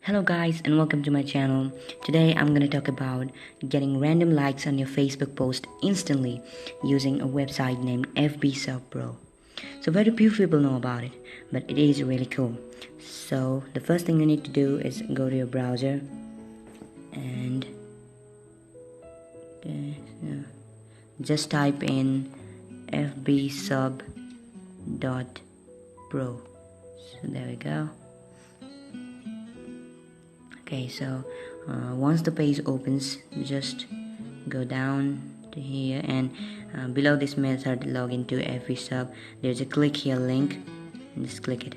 Hello guys and welcome to my channel. Today I'm going to talk about getting random likes on your Facebook post instantly using a website named FB Sub Pro. So very few people know about it, but it is really cool. So the first thing you need to do is go to your browser and just type in fbsub.pro. So there we go. Okay, so once the page opens, just go down to here and below this method login to FB Sub, there's a click here link and just click it.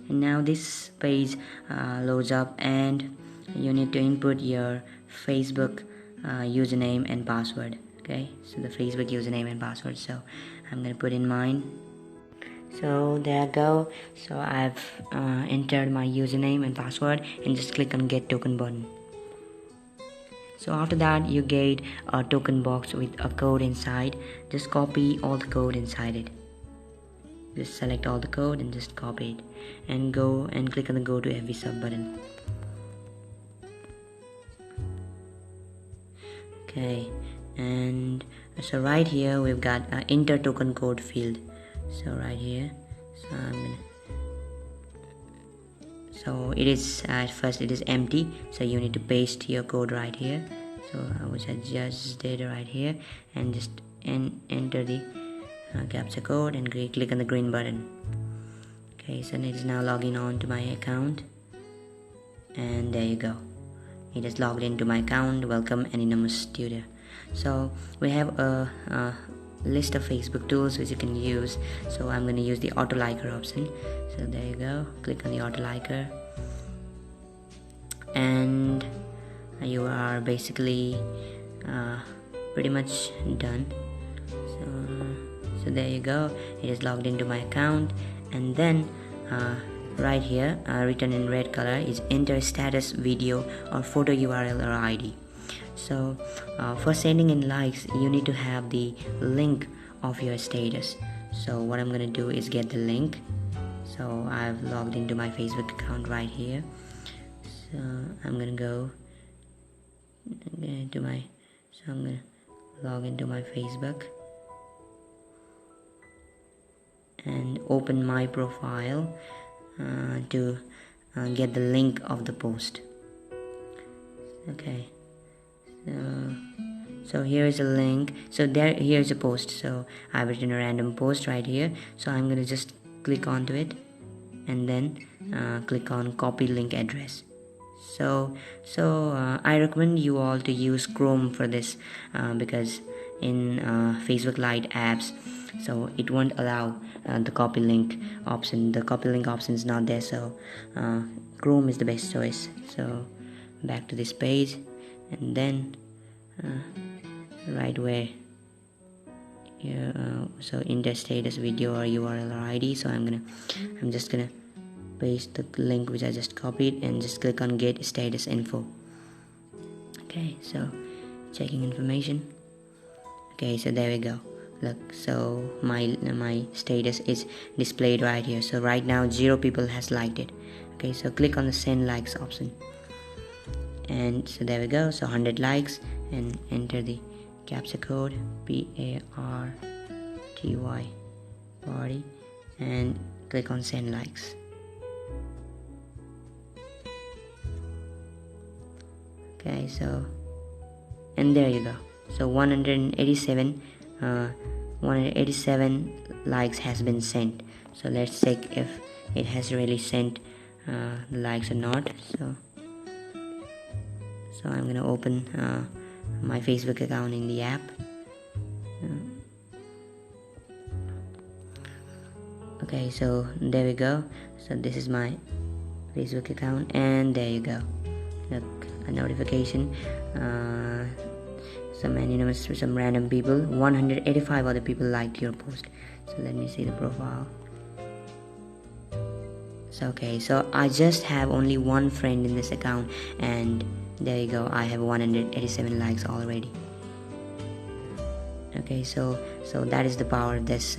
And now this page loads up and you need to input your Facebook username and password. Okay, so the Facebook username and password, so I'm gonna put in mine. So there I go. So I've entered my username and password and just click on get token button. So after that you get a token box with a code inside. Just copy all the code inside it. Just select all the code and just copy it and go and click on the go to FB Sub button. Okay, and so right here we've got an enter token code field. So right here, so it is at first it is empty, so you need to paste your code right here. So which I just did right here, and just enter the captcha code and click on the green button. Okay, so it is now logging on to my account, and there you go. It is logged into my account. Welcome Anonymous Studio. So we have a list of Facebook tools which you can use. So I'm going to use the auto liker option. So there you go, click on the auto liker and you are basically pretty much done. So there you go, it is logged into my account. And then right here written in red color is enter status, video or photo URL or ID. So for sending in likes you need to have the link of your status. So what I'm gonna do is get the link. So I've logged into my Facebook account right here. So I'm gonna go to my, so I'm gonna log into my Facebook and open my profile to get the link of the post. Okay, so here is a link. So here's a post. So I've written a random post right here. So I'm gonna just click onto it and then click on copy link address. So I recommend you all to use Chrome for this because in Facebook Lite apps, so it won't allow the copy link option. The copy link option is not there, so Chrome is the best choice. So back to this page, and then right where so enter status, video or URL or ID. So I'm just gonna paste the link which I just copied and just click on get status info. Okay, so checking information. Okay, so there we go. Look, so my status is displayed right here. So right now 0 people has liked it. Okay, so click on the send likes option, and so there we go. So 100 likes, and enter the captcha code PARTY party and click on send likes. Okay, so and there you go. So 187 likes has been sent. So let's check if it has really sent the likes or not. So I'm gonna open my Facebook account in the app. Okay, so there we go. So this is my Facebook account, and there you go. Look, a notification. Some random people. 185 other people liked your post. So let me see the profile. So okay, so I just have only one friend in this account, and there you go, I have 187 likes already. Okay, so that is the power of this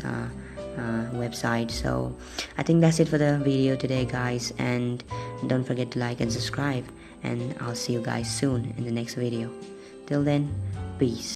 website. So I think that's it for the video today, guys, and don't forget to like and subscribe, and I'll see you guys soon in the next video. Till then, peace.